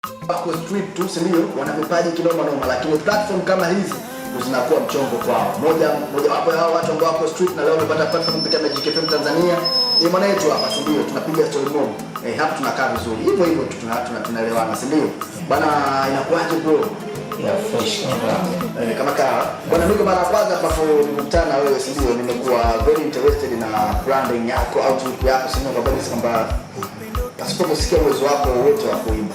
wako street tu sio wana vipaji kinoma noma, lakini platform kama hizi zinakuwa mchongo kwao. Moja wapo hao watu ambao wako street na leo wamepata platform kupitia Magic FM Tanzania. Ni mwana wetu hapa sio, tunapiga story mob. Hapa tunakaa vizuri. Hivyo hivyo tunaelewana sio? Bana inakuaje bro? Ya fresh kama bwana mimi mara kwanza hapo nilikutana wewe sio, nimekuwa very interested na branding yako au outlook yako sio, kwa sababu kwamba pasipo kusikia uwezo wako wote wa kuimba.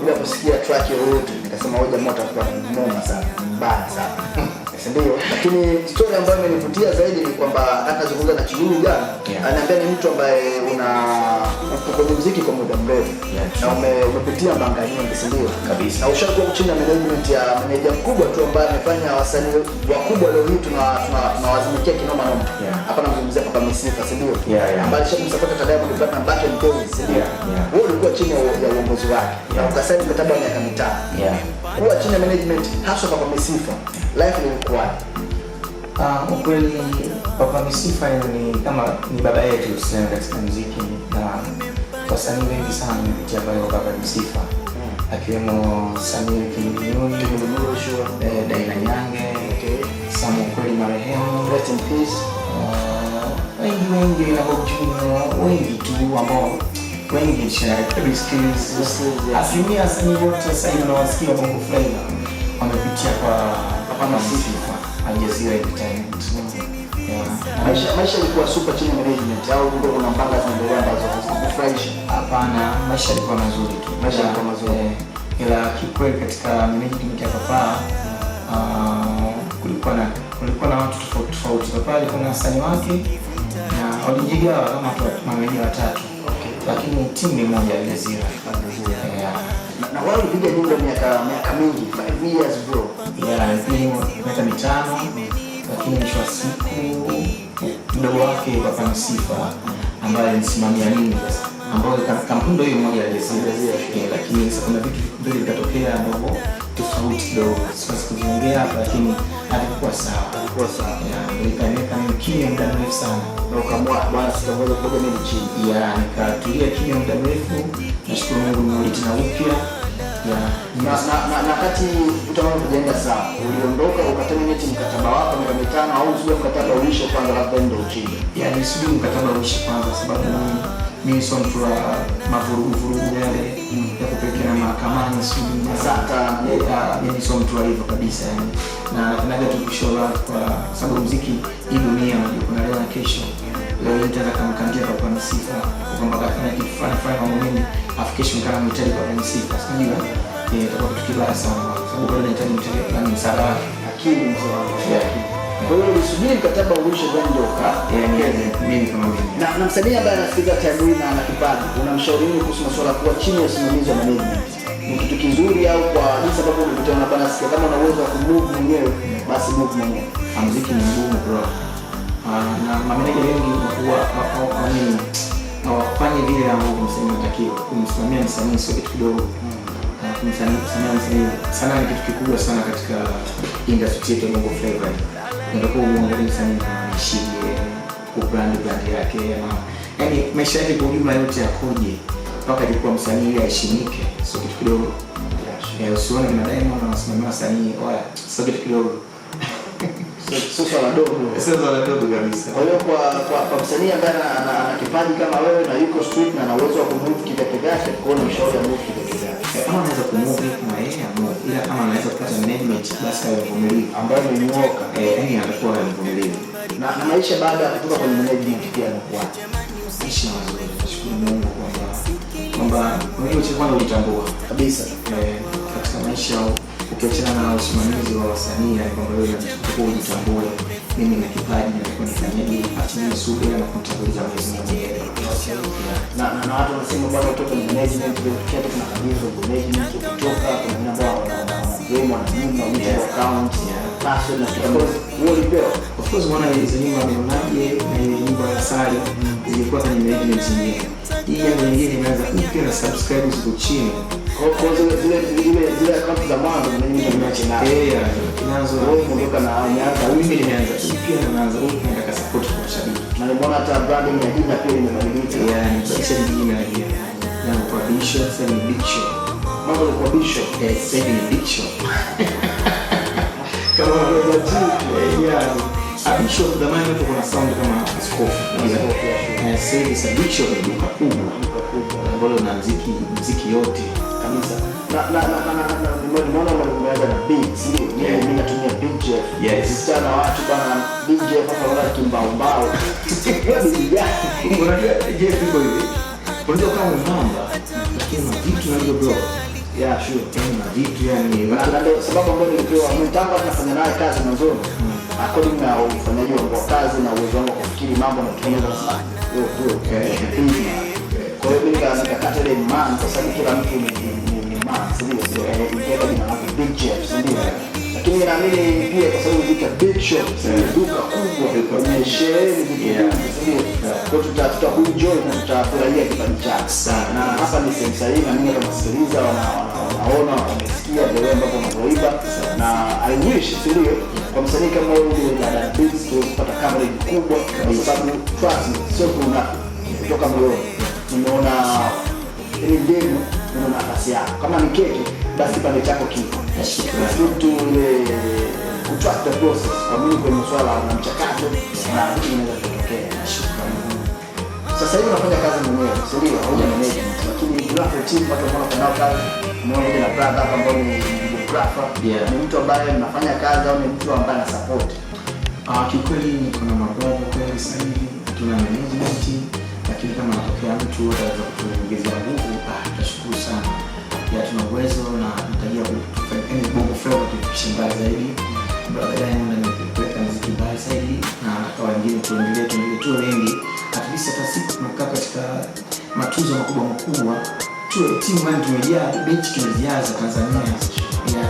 Bila kusikia track yoyote nikasema hoja moto kwa noma sana, mbaya sana. Ndio, lakini story ambayo imenivutia zaidi ni kwamba hata zungumza na Chigulu jana, ananiambia ni mtu ambaye uko kwenye muziki kwa muda mrefu na umepitia mbanga nyingi ndio kabisa. Na ushakuwa chini ya management ya manager mkubwa tu ambaye amefanya wasanii wakubwa leo hii tunawazimikia kinoma noma. Hapa namzungumzia Papa Misifa ndio. Ambaye alishamsupport Diamond Platnumz back in days ndio. Wewe ulikuwa chini ya uongozi wake na ukasaini mkataba wa miaka 5. Kuwa chini ya management hasa Papa Misifa life ilikuwa ukweli. Papa Misifa ni kama ni baba yetu sana katika muziki, na wasanii wengi sana wamepitia kwa Papa Misifa, akiwemo Samir Kinyunyuni, Daina Nyange, Samu kweli marehemu, rest in peace, wengi na Bob Junior, wengi tu ambao wengi share skills. Asilimia wasanii wote sasa hivi wanawasikia Bongo Flava wamepitia kwa Papa Misifa, Aljazeera Entertainment. Maisha ilikuwa super chini ya management au ndio kuna mbanga zinaendelea ambazo hazikufurahisha? Hapana, maisha yalikuwa mazuri tu. Maisha yalikuwa mazuri. Ila kikweli katika management ya Papa kulikuwa na watu tofauti. Papa alikuwa na wasanii wake na walijigawa kama mawili watatu. Lakini timu ni moja ya Aljazeera. Na wao walipiga nyimbo miaka mingi, 5 years bro. Miaka 5, lakini mwisho wa siku mdogo wake Papa Misifa ambaye anasimamia nini sasa, ambayo kampuni ndio hiyo moja ya Aljazeera, lakini sasa kuna vitu vingi vikatokea ndogo tofauti kidogo, siwezi kuongea hapa, lakini alikuwa sawa. Nilipeleka kimya muda mrefu sana na ukamwa bwana sitamweza kuja mimi chini. Nikatulia kimya muda mrefu, nashukuru Mungu nimerudi tena upya. Na kati utaona kujenga sawa, uliondoka ukaterminate mkataba wako miaka 5 au usije mkataba uishe kwanza labda ndio uchini? Nisubiri mkataba uishe kwanza, sababu mimi sio mtu wa mavurugu yale ya kupelekana mahakamani sasa. Mimi sio mtu wa hivyo kabisa na napenda tu kushow kwa sababu muziki hii dunia kuna leo na kesho. Leo nitaka kumkandia Papa Misifa kwamba kafanya kitu fulani mambo mengi afikishe mkana mhitaji Papa Misifa, sijui itakuwa kitu kibaya sana, sababu bado nahitaji mtaji fulani msaada wake, lakini mzee. Kwa hiyo ulisubiri mkataba uishe ndio mimi kama mimi. Na msanii ambaye anasikiliza time hii na ana kipaji, unamshauri nini kuhusu masuala kuwa chini ya usimamizi wa management? Ni kitu kizuri au kwa jinsi ambavyo unakutana bana, sikia kama una uwezo wa kumove mwenyewe basi move mwenyewe. Muziki ni ngumu bro. Na mameneja wengi huwa hawafanyi vile ambavyo msanii anatakiwa. Kumsimamia msanii sio kitu kidogo. Kumsimamia msanii sana ni kitu kikubwa sana katika industry yetu ya Bongo Flava. Ndio uangalie msanii anashije ku brand yake, yaani maisha yake kwa ujumla yote yakoje mpaka alikuwa msanii aheshimike, sio kitu kidogo. Usione na Diamond anasimamia wasanii wala sio kitu kidogo. Sio swala dogo kabisa. Kwa hiyo kwa msanii ambaye ana kipaji kama wewe na yuko street na ana uwezo wa kumove kipekee yake, kwa hiyo mshauri move kipekee yake. Kama anaweza kumove kama yeye amue, ila kama anaweza kupata management basi awe mvumilivu, ambaye ni mwoka, yani anakuwa mvumilivu. Na maisha baada ya kutoka kwenye management pia yanakuwa maisha mazuri. Nashukuru Mungu kwamba mimi kwanza ulitambua kabisa katika maisha ukiachana na usimamizi wa wasanii, kwamba wewe unatakiwa ujitambue, mimi na kipaji na nifanyaje, acha subira na kumtanguliza Mwenyezi Mungu. Na watu wanasema bwana kutoka management pia kuna kabisa management kutoka kuna ambao game wana nyuma ya account basi na kidogo wao of course wana hizo nyuma mionaje na ile nyumba ya sali ilikuwa kwenye management yenyewe. Hii ya nyingine imeanza kupia na subscribers ziko chini. Kwa zile account za mwanzo na nyingi tumeacha na tunaanza wewe kuondoka na miaka mimi nimeanza pia naanza nataka support kwa mashabiki. Na nimeona hata branding ya jina pia imebadilika. Sasa jina ya kwa Bishop and Big Show. mambo ni kwa Bishop. Sasa hivi ni Bishop. Kama unaweza tu Bishop zamani watu kuna sound kama askofu. Sasa hivi Bishop ni duka kubwa ambalo na muziki yote kabisa. Nimeona mmeanza na beats. Mimi natumia Big Jeff. Sana watu bana Big Jeff hapa wala kimbao. Unajua Jeff iko hivi. Unajua kama namba lakini vitu navyo bro. Sure. Tena vitu yani ndio sababu ambayo nilipewa mtamba tunafanya naye kazi mwanzoni. According na ufanyaji wa kazi na uwezo wangu kufikiri mambo na kutengeneza sana. Kwa hiyo mimi nikakata ile man kwa sababu kila mtu ni man, sio ikiwa jina la Big Jeff, sio. Lakini naamini pia kwa sababu vita Big Shop, duka kubwa kwenye sherehe sio. Kwa tutakuenjoy na tutafurahia kipindi chako sana. Na hapa ni sehemu sahihi na mimi kama msikilizaji wanaona wamesikia vile ambavyo unavyoiba na I wish sio kwa msanii kama huyu dada Beats kupata coverage kubwa kwa sababu trust sio kuna kutoka moyoni. Nimeona ile demo na nafasi yako. Kama ni keki basi kipande chako kipo. Mtu ile kutrack the process kwa mimi kwenye swala la mchakato na kitu kinaweza kutokea. Sasa hivi unafanya kazi mwenyewe, sio au management, lakini graphic team watu wanafanya kazi mmoja na brother hapa ambao ni grapher. Ni mtu ambaye mnafanya kazi au ni mtu ambaye ana support? Kikweli niko na mabrother kwa sasa hivi tuna management, lakini kama natokea mtu anaweza kutuongezea nguvu, tutashukuru sana. Tuna uwezo na tunatarajia kufanya bongo flava tufikishe mbali zaidi. Brother yangu anapeleka muziki mbali zaidi na kwa wengine tuendelee tu wengi. At least hata siku tunakaa katika matuzo makubwa tuwe timu gani tumejaa benchi tumejaza Tanzania.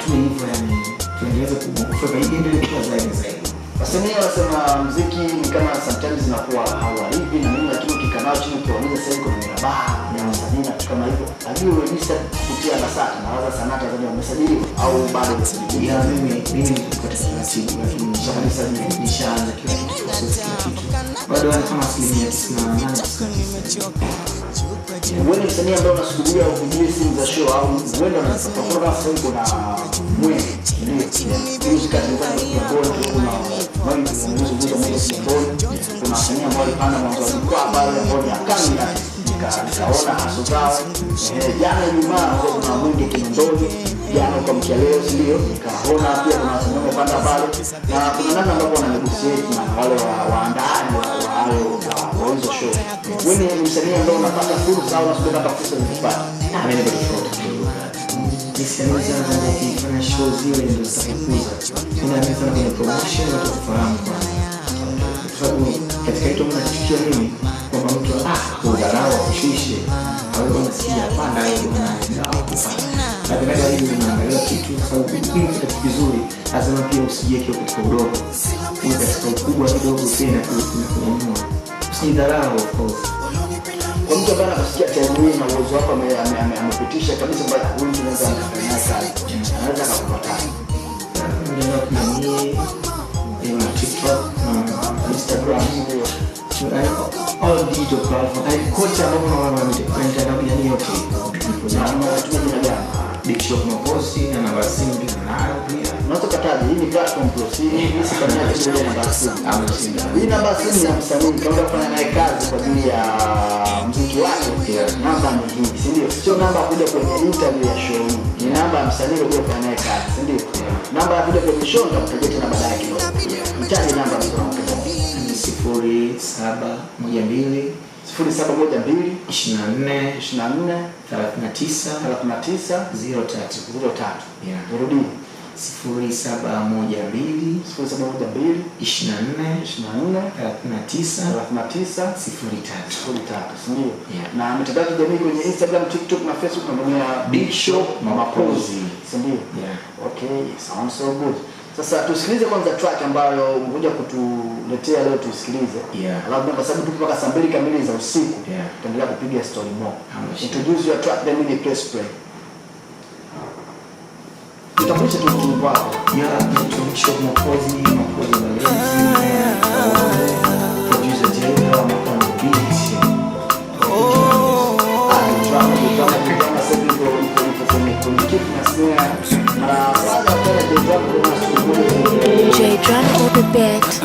Tuwe hivyo yani tuendeleze kubongo flava iendelee kwa zaidi. Wasanii wanasema muziki ni kama sometimes inakuwa hauaribi na nini, lakini ukikanao chini ukiuliza sasa iko ni rabaha ya wasanii na kama hivyo. Lakini register kupitia BASATA na waza sanaa Tanzania wamesajiliwa au bado hawajasajiliwa? Mimi niko katika taratibu lakini nishaanza kila kitu bado kama 98%. Wewe ni msanii ambaye unasubiria uvijie simu za show au uenda unapata program kuna mwezi ndio music katika bora kuna mambo mzuri kuna wasanii ambao walipanda mwanzo kwa habari ambao ni kamera nikaona haso zao. Jana Ijumaa kuna mwingi Kinondoni, jana kwa mkialeo sio nikaona pia kuna wasanii wamepanda pale na kuna namna ambapo wananegotiate na wale waandaaji wa hizo show. Wewe ni msanii ambaye unapata fursa au unapata fursa kupata? Mimi niko tofauti. Niseme sana kufanya show zile ndio zitakuza. Kuna mtu anafanya promotion na kufahamu kwa sababu katika hiyo mnachukia mimi kwamba mtu kudharau kushushe au kama sija panda hiyo na kufanya. Badala hiyo unaangalia kitu sababu kitu kizuri lazima pia usijiweke katika udogo. Uwe katika ukubwa kidogo tena kunyanyua. Usidharau of course. Kwa mtu ambaye anasikia tayari na uwezo wako amepitisha kabisa mpaka huyu tunaweza kufanya kazi. Anaweza kupata. Ndio TikTok, Instagram, all digital platforms. Kocha ambao wanakwenda na yote. Tunatumia jina Big Shop Maposi na namba simu nayo pia. Unaweza kutaja hii ni platform plus hii si kama ile namba simu. Hii namba simu ya msanii kama unafanya naye kazi kwa ajili ya muziki wako. Namba ni hii, si ndio? Sio namba kuja kwenye interview ya show hii. Ni namba ya msanii ulio kufanya naye kazi, si ndio? Namba ya kuja kwenye show nitakutajia tena baadaye kidogo. Mtaje namba msanii 0712 0712 24 24 39 03. Nirudi 0712 24 39 03. Ndio. Na mitandao ya kijamii kwenye Instagram, TikTok na Facebook tunatumia Big Shop Mapozi. Ndio. Okay, sounds so good. Sasa tusikilize kwanza track ambayo umekuja kutuletea leo tusikilize. Alafu kwa sababu tupo mpaka saa 2 kamili za usiku, tutaendelea kupiga story more. Introduce your track then we press play. Tutambulisha tu mtu wako. Big Shop Mapozi na producer Jay wa Mapozi Beats. Kama sasa hivi J Drum on the beat.